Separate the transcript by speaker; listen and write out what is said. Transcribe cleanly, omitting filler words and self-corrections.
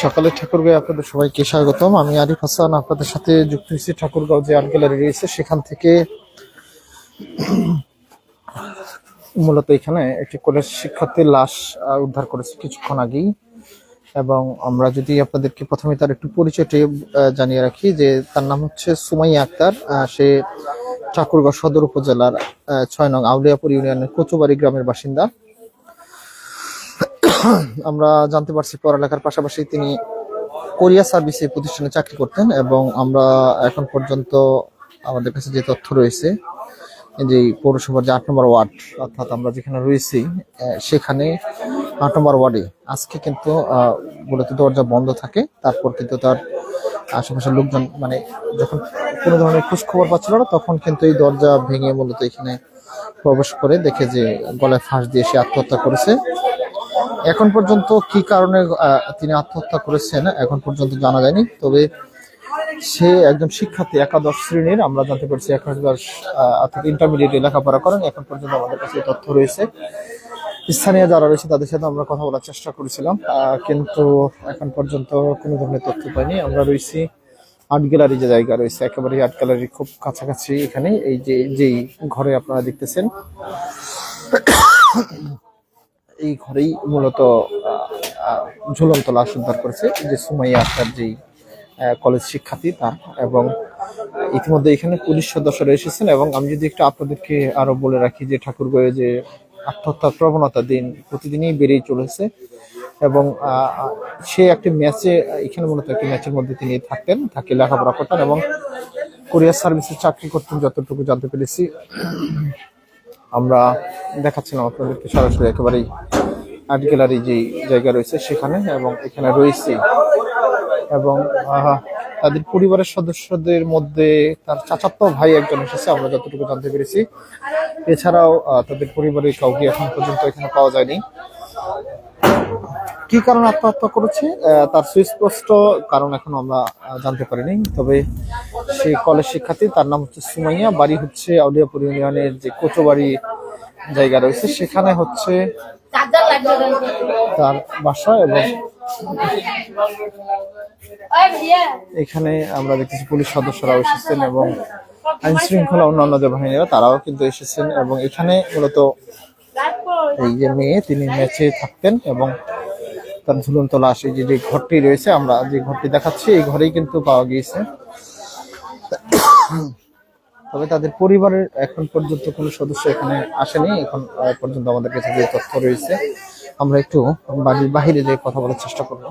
Speaker 1: সকালে ঠাকুরগাঁও আপনাদের সবাইকে স্বাগতম। আমি আরিফ হাসান আপনাদের সাথে যুক্ত হয়েছি ঠাকুরগাঁও যে আর্ট গ্যালারি রয়েছে সেখান থেকে। মূলত এখানে একটি কলেজ শিক্ষার্থীর লাশ উদ্ধার করেছে কিছুক্ষণ আগেই, এবং আমরা যদি আপনাদেরকে প্রথমে তার একটু পরিচয়টি জানিয়ে রাখি যে তার নাম হচ্ছে সুমাইয়া আক্তার। সে ঠাকুরগাঁও সদর উপজেলার ৬ নং আউলিয়াপুর ইউনিয়নের কচুবাড়ি গ্রামের বাসিন্দা। আমরা জানতে পারছি পড়ালেখার পাশাপাশি তিনি কোরিয়া সার্ভিসে প্রতিষ্ঠানে চাকরি করতেন, এবং আমরা এখন পর্যন্ত আমাদের কাছে যে তথ্য রয়েছে যে পৌরসভার যে ৮ নম্বর ওয়ার্ড, অর্থাৎ আমরা যেখানে রয়েছি সেখানে ৮ নম্বর ওয়ার্ডে আজকে কিন্তু মূলত দরজা বন্ধ থাকে। তারপর কিন্তু তার আশেপাশের লোকজন মানে যখন কোনো ধরনের খোঁজ খবর পাচ্ছিল না, তখন কিন্তু এই দরজা ভেঙে মূলত এখানে প্রবেশ করে দেখে যে গলায় ফাঁস দিয়ে সে আত্মহত্যা করেছে। এখন পর্যন্ত কি কারণে তিনি আত্মহত্যা করেছেন এখন পর্যন্ত জানা যায়নি, তবে সে একজন শিক্ষার্থী, একাদশ শ্রেণীর। আমরা জানতে পারছি একাদশ অর্থাৎ ইন্টারমিডিয়েটে লেখাপড়া করেন। এখন পর্যন্ত আমাদের কাছে তথ্য রয়েছে। স্থানীয় যারা রয়েছে তাদের সাথে আমরা কথা বলার চেষ্টা করেছিলাম, কিন্তু এখন পর্যন্ত কোনো ধরনের তথ্য পাইনি। আমরা রয়েছি আর্ট গ্যালারি যে জায়গা রয়েছে, একেবারে আর্ট গ্যালারির খুব কাছাকাছি। এখানে এই যে যেই ঘরে আপনারা দেখতেছেন, এই ঘরেই মূলত ঝুলন্ত লাশ উদ্ধার করেছে যে সুমাইয়া আক্তার, যেই কলেজ শিক্ষার্থী তার। এবং ইতিমধ্যে এখানে পুলিশ সদস্যরা এসেছেন। এবং আমি যদি একটু আপনাদেরকে আরো বলে রাখি যে ঠাকুরগাঁয়ে যে আত্মহত্যার প্রবণতা প্রতিদিনই বেড়েই চলেছে, এবং সে একটি ম্যাচে এখানে মূলত একটি ম্যাচের মধ্যে তিনি থাকে লেখাপড়া করতেন এবং কোরিয়ার সার্ভিসে চাকরি করতেন যতটুকু জানতে পেরেছি। আমরা দেখাচ্ছিলাম আপনাদেরকে সরাসরি একেবারেই আর্ট গ্যালারি যে জায়গা রয়েছে সেখানে, এবং এখানে রয়েছে। এবং তাদের পরিবারের সদস্যদের মধ্যে তার চাচাতো ভাই একজন এসেছে আমরা যতটুকু জানতে পেরেছি। এছাড়াও তাদের পরিবারের কাউকে এখন পর্যন্ত এখানে পাওয়া যায়নি। কি কারণে আত্মহত্যা করেছে তার সুস্পষ্ট কারণ এখন আমরা জানতে পারিনি, তবে সেই কলেজ শিক্ষার্থী, তার নাম হচ্ছে সুমাইয়া, বাড়ি হচ্ছে আউলিয়াপুর ইউনিয়নের যে কোচবাড়ি জায়গা রয়েছে সেখানে হচ্ছে তার বাসা। এবং এখানে আমরা দেখতেছি পুলিশ সদস্যরাও এসেছেন এবং আইন শৃঙ্খলা অন্যান্য যে বাহিনীরা তারাও কিন্তু এসেছেন। এবং এখানে মূলত এই যে মেয়ে, তিনি ম্যাচে থাকতেন এবং তার ঝুলন্ত লাশ এই যে ঘরটি রয়েছে, আমরা যে ঘরটি দেখাচ্ছি এই ঘরেই কিন্তু পাওয়া গিয়েছে। তবে তাদের পরিবারের এখন পর্যন্ত কোনো সদস্য এখানে আসেনি। এখন পর্যন্ত আমাদের কাছে যে তথ্য রয়েছে, আমরা একটু বাড়ির বাহিরে যে কথা বলার চেষ্টা করবো।